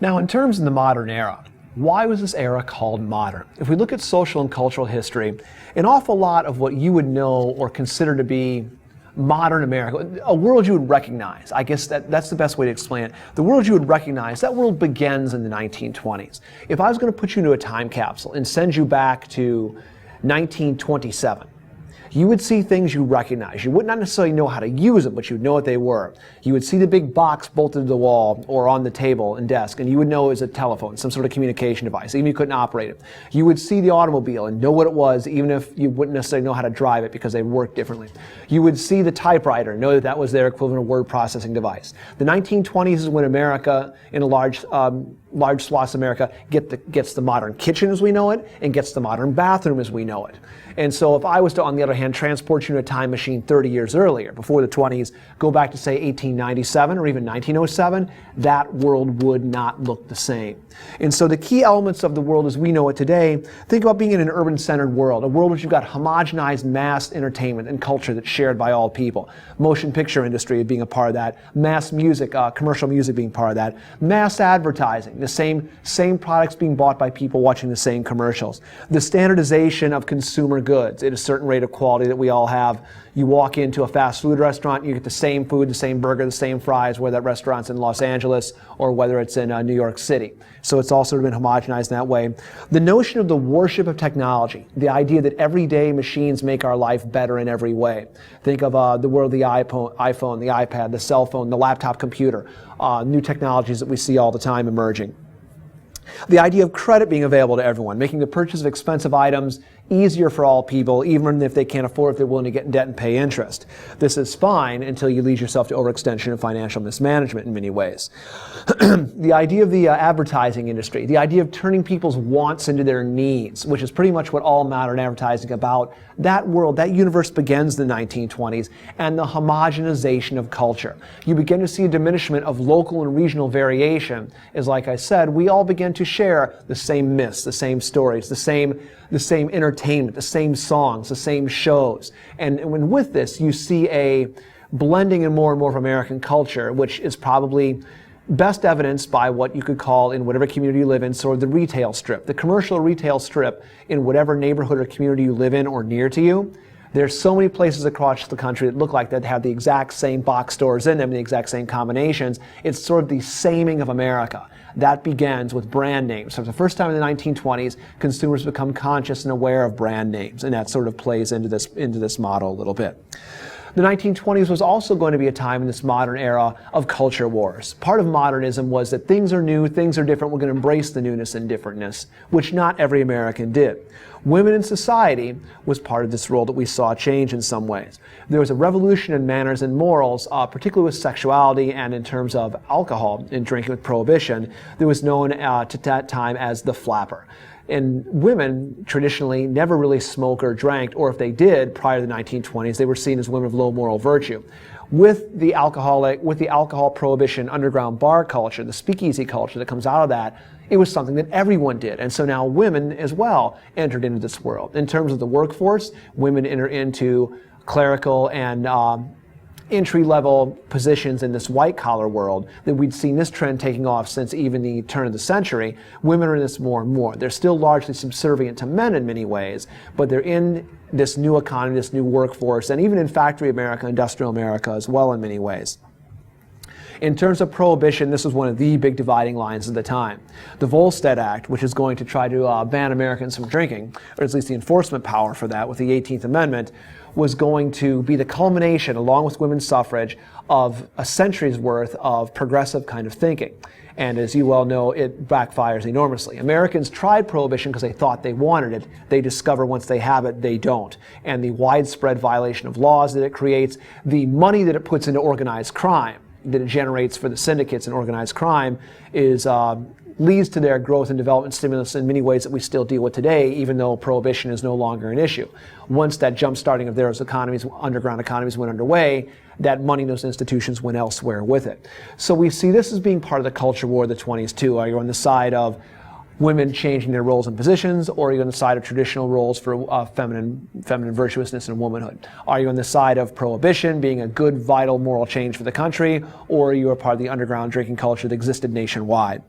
Now, in terms of the modern era, why was this era called modern? If we look at social and cultural history, an awful lot of what you would know or consider to be modern America, a world you would recognize, I guess that's the best way to explain it. The world you would recognize, that world begins in the 1920s. If I was going to put you into a time capsule and send you back to 1927, you would see things you recognize. You would not necessarily know how to use them, but you'd know what they were. You would see the big box bolted to the wall or on the table and desk, and you would know it was a telephone, some sort of communication device, even if you couldn't operate it. You would see the automobile and know what it was, even if you wouldn't necessarily know how to drive it because they worked differently. You would see the typewriter, know that that was their equivalent of word processing device. The 1920s is when America, in a large swaths of America, gets the modern kitchen as we know it and gets the modern bathroom as we know it. And so if I was to, on the other hand, transport you in a time machine 30 years earlier, before the 20s, go back to say 1897 or even 1907, that world would not look the same. And so the key elements of the world as we know it today, think about being in an urban-centered world, a world which you've got homogenized mass entertainment and culture that's shared by all people. Motion picture industry being a part of that, mass music, commercial music being part of that, mass advertising, the same products being bought by people watching the same commercials, the standardization of consumer goods at a certain rate of quality that we all have. You walk into a fast food restaurant, you get the same food, the same burger, the same fries, whether that restaurant's in Los Angeles or whether it's in New York City. So it's all sort of been homogenized in that way. The notion of the worship of technology, the idea that everyday machines make our life better in every way. Think of the world of the iPhone, the iPad, the cell phone, the laptop computer, new technologies that we see all the time emerging. The idea of credit being available to everyone, making the purchase of expensive items easier for all people, even if they can't afford, if they're willing to get in debt and pay interest. This is fine until you lead yourself to overextension and financial mismanagement in many ways. The idea of the advertising industry, the idea of turning people's wants into their needs, which is pretty much what all modern advertising is about. That world, that universe begins in the 1920s, and the homogenization of culture. You begin to see a diminishment of local and regional variation, as like I said, we all begin to share the same myths, the same stories, the same entertainment, the same songs, the same shows. And when with this, you see a blending in more and more of American culture, which is probably best evidenced by what you could call, in whatever community you live in, sort of the retail strip. The commercial retail strip in whatever neighborhood or community you live in or near to you. There's so many places across the country that look like that have the exact same box stores in them, the exact same combinations. It's sort of the saming of America. That begins with brand names. So for the first time in the 1920s, consumers become conscious and aware of brand names, and that sort of plays into this model a little bit. The 1920s was also going to be a time in this modern era of culture wars. Part of modernism was that things are new, things are different, we're going to embrace the newness and differentness, which not every American did. Women in society was part of this role that we saw change in some ways. There was a revolution in manners and morals, particularly with sexuality and in terms of alcohol and drinking with prohibition, that was known to that time as the flapper. And women traditionally never really smoked or drank, or if they did prior to the 1920s, they were seen as women of low moral virtue. With the alcohol prohibition, underground bar culture, the speakeasy culture that comes out of that, it was something that everyone did. And so now women as well entered into this world. In terms of the workforce, women enter into clerical and entry-level positions in this white-collar world, that we'd seen this trend taking off since even the turn of the century. Women are in this more and more. They're still largely subservient to men in many ways, but they're in this new economy, this new workforce, and even in factory America, industrial America as well in many ways. In terms of prohibition, this was one of the big dividing lines at the time. The Volstead Act, which is going to try to ban Americans from drinking, or at least the enforcement power for that with the 18th Amendment, was going to be the culmination, along with women's suffrage, of a century's worth of progressive kind of thinking. And as you well know, it backfires enormously. Americans tried prohibition because they thought they wanted it. They discover once they have it, they don't. And the widespread violation of laws that it creates, the money that it puts into organized crime, that it generates for the syndicates and organized crime, is leads to their growth and development stimulus in many ways that we still deal with today, even though prohibition is no longer an issue. Once that jump starting of those economies, underground economies, went underway, that money in those institutions went elsewhere with it. So we see this as being part of the culture war of the 20s too. Are you on the side of women changing their roles and positions, or are you on the side of traditional roles for feminine virtuousness and womanhood? Are you on the side of prohibition being a good, vital moral change for the country, or are you a part of the underground drinking culture that existed nationwide?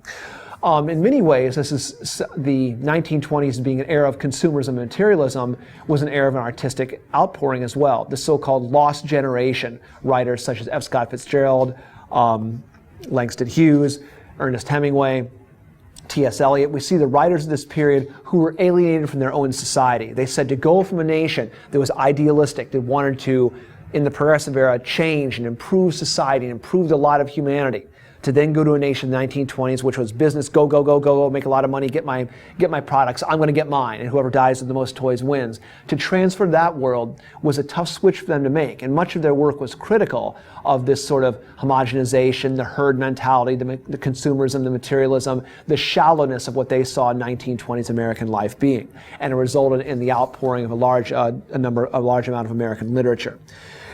In many ways, this is the 1920s being an era of consumerism and materialism was an era of an artistic outpouring as well. The so-called lost generation, writers such as F. Scott Fitzgerald, Langston Hughes, Ernest Hemingway, T.S. Eliot. We see the writers of this period who were alienated from their own society. They said to go from a nation that was idealistic, that wanted to, in the progressive era, change and improve society and improve the lot of humanity, to then go to a nation in the 1920s, which was business, go, go, go, go, go, make a lot of money, get my products, I'm going to get mine, and whoever dies with the most toys wins. To transfer to that world was a tough switch for them to make, and much of their work was critical of this sort of homogenization, the herd mentality, the consumerism, the materialism, the shallowness of what they saw 1920s American life being, and it resulted in the outpouring of a large amount of American literature.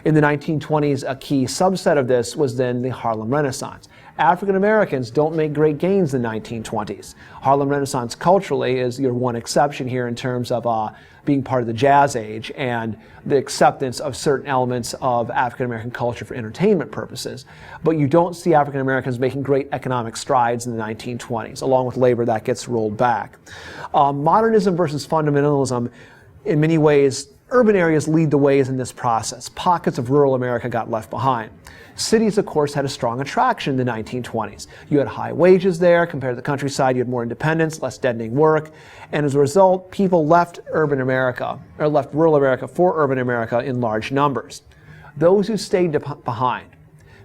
In the 1920s, a key subset of this was then the Harlem Renaissance. African Americans don't make great gains in the 1920s. Harlem Renaissance culturally is your one exception here in terms of being part of the jazz age and the acceptance of certain elements of African American culture for entertainment purposes. But you don't see African Americans making great economic strides in the 1920s. Along with labor, that gets rolled back. Modernism versus fundamentalism, in many ways, urban areas lead the ways in this process. Pockets of rural America got left behind. Cities, of course, had a strong attraction in the 1920s. You had high wages there compared to the countryside. You had more independence, less deadening work. And as a result, people left urban America, or left rural America for urban America in large numbers. Those who stayed behind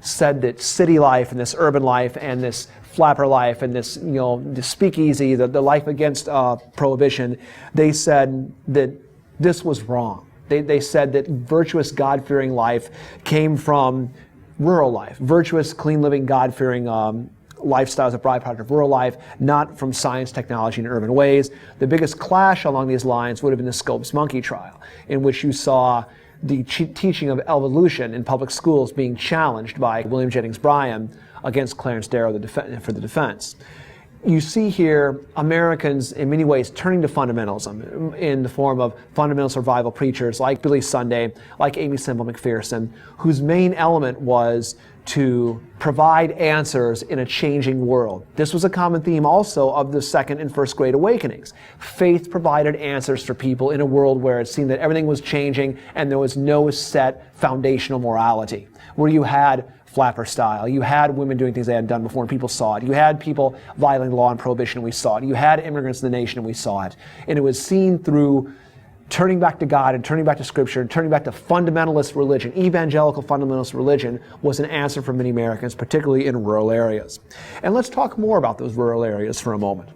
said that city life and this urban life and this flapper life and this, the speakeasy, the life against prohibition, they said that this was wrong. They said that virtuous, God-fearing life came from rural life. Virtuous, clean living, God-fearing lifestyles a byproduct of rural life, not from science, technology, and urban ways. The biggest clash along these lines would have been the Scopes monkey trial, in which you saw the teaching of evolution in public schools being challenged by William Jennings Bryan against Clarence Darrow for the defense. You see here Americans in many ways turning to fundamentalism in the form of fundamental survival preachers like Billy Sunday, like Amy Semple McPherson, whose main element was to provide answers in a changing world. This was a common theme also of the Second and First Great Awakenings. Faith provided answers for people in a world where it seemed that everything was changing and there was no set foundational morality, where you had flapper style. You had women doing things they hadn't done before and people saw it. You had people violating law and prohibition and we saw it. You had immigrants in the nation and we saw it. And it was seen through turning back to God and turning back to Scripture and turning back to fundamentalist religion. Evangelical fundamentalist religion was an answer for many Americans, particularly in rural areas. And let's talk more about those rural areas for a moment.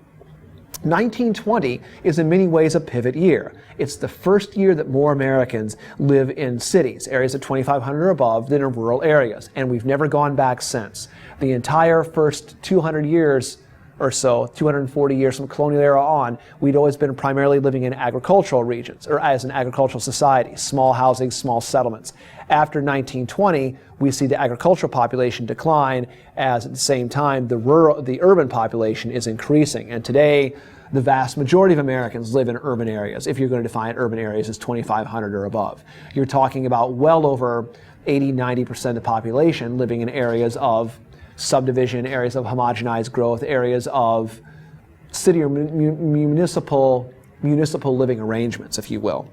1920 is in many ways a pivot year. It's the first year that more Americans live in cities, areas of 2,500 or above, than in rural areas, and we've never gone back since. The entire first 200 years or so, 240 years from the colonial era on, we'd always been primarily living in agricultural regions, or as an agricultural society, small housing, small settlements. After 1920, we see the agricultural population decline as at the same time the urban population is increasing. And today, the vast majority of Americans live in urban areas. If you're going to define urban areas as 2,500 or above, you're talking about well over 80-90% of the population living in areas of subdivision, areas of homogenized growth, areas of city or municipal living arrangements, if you will.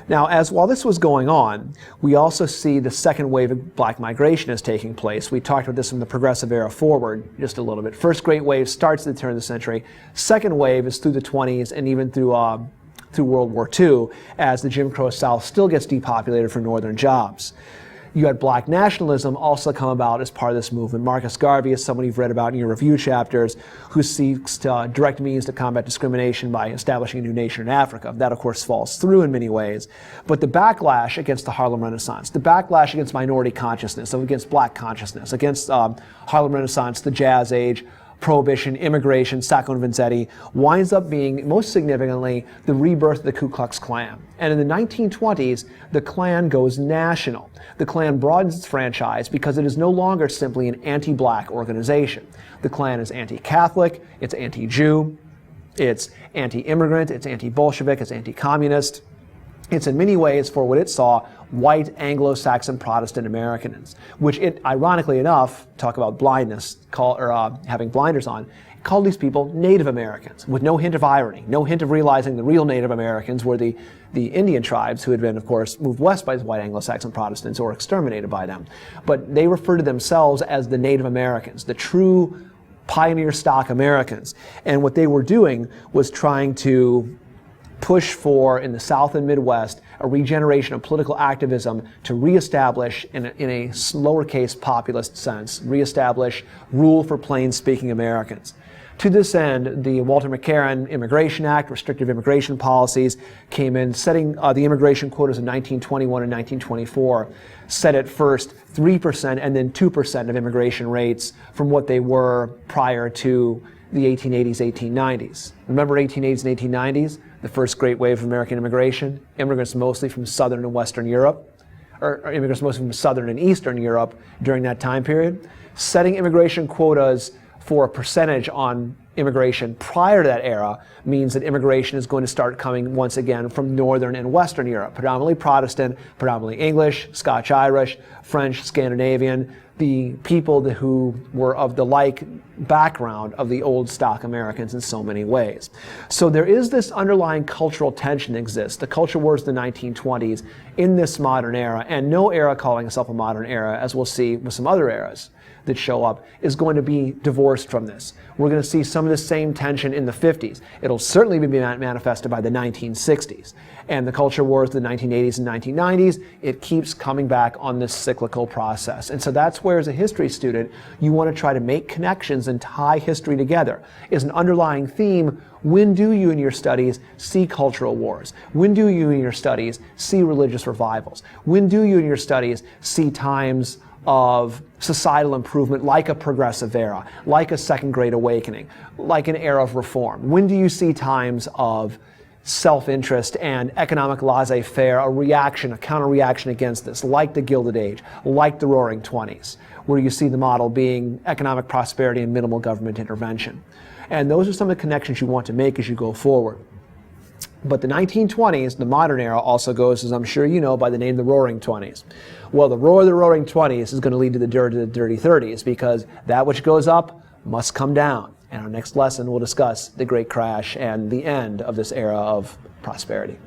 Now, while this was going on, we also see the second wave of black migration is taking place. We talked about this from the progressive era forward just a little bit. First great wave starts at the turn of the century. Second wave is through the 20s and even through World War II, as the Jim Crow South still gets depopulated for northern jobs. You had black nationalism also come about as part of this movement. Marcus Garvey is someone you've read about in your review chapters, who seeks to direct means to combat discrimination by establishing a new nation in Africa. That, of course, falls through in many ways. But the backlash against the Harlem Renaissance, the backlash against minority consciousness, against black consciousness, against Harlem Renaissance, the Jazz Age, Prohibition, immigration, Sacco and Vanzetti, winds up being, most significantly, the rebirth of the Ku Klux Klan. And in the 1920s, the Klan goes national. The Klan broadens its franchise because it is no longer simply an anti-black organization. The Klan is anti-Catholic, it's anti-Jew, it's anti-immigrant, it's anti-Bolshevik, it's anti-communist. It's in many ways, for what it saw, white Anglo-Saxon Protestant Americans, which it, ironically enough, talk about blindness, having blinders on, called these people Native Americans, with no hint of irony, no hint of realizing the real Native Americans were the Indian tribes who had been, of course, moved west by the white Anglo-Saxon Protestants or exterminated by them. But they refer to themselves as the Native Americans, the true pioneer stock Americans. And what they were doing was trying to push for, in the South and Midwest, a regeneration of political activism to reestablish, in a lowercase populist sense, reestablish rule for plain-speaking Americans. To this end, the Walter McCarran Immigration Act, restrictive immigration policies, came in, setting the immigration quotas in 1921 and 1924, set at first 3% and then 2% of immigration rates from what they were prior to the 1880s, 1890s. Remember 1880s and 1890s? The first great wave of American immigration, immigrants mostly from Southern and Western Europe, or immigrants mostly from Southern and Eastern Europe during that time period. Setting immigration quotas for a percentage on immigration prior to that era means that immigration is going to start coming once again from Northern and Western Europe, predominantly Protestant, predominantly English, Scotch-Irish, French, Scandinavian, the people who were of the like background of the old stock Americans in so many ways. So there is this underlying cultural tension that exists. The culture wars of the 1920s in this modern era, and no era calling itself a modern era, as we'll see with some other eras that show up, is going to be divorced from this. We're going to see some of the same tension in the 50s. It'll certainly be manifested by the 1960s. And the culture wars of the 1980s and 1990s, it keeps coming back on this cyclical process. And so that's where, as a history student, you want to try to make connections and tie history together. Is an underlying theme: when do you in your studies see cultural wars? When do you in your studies see religious revivals? When do you in your studies see times of societal improvement, like a progressive era, like a Second Great Awakening, like an era of reform? When do you see times of self-interest and economic laissez-faire, a reaction, a counter-reaction against this, like the Gilded Age, like the Roaring Twenties, where you see the model being economic prosperity and minimal government intervention? And those are some of the connections you want to make as you go forward. But the 1920s, the modern era, also goes, as I'm sure you know, by the name of the Roaring Twenties. Well, the roar of the Roaring Twenties is going to lead to the dirty 30s, because that which goes up must come down. And our next lesson will discuss the Great Crash and the end of this era of prosperity.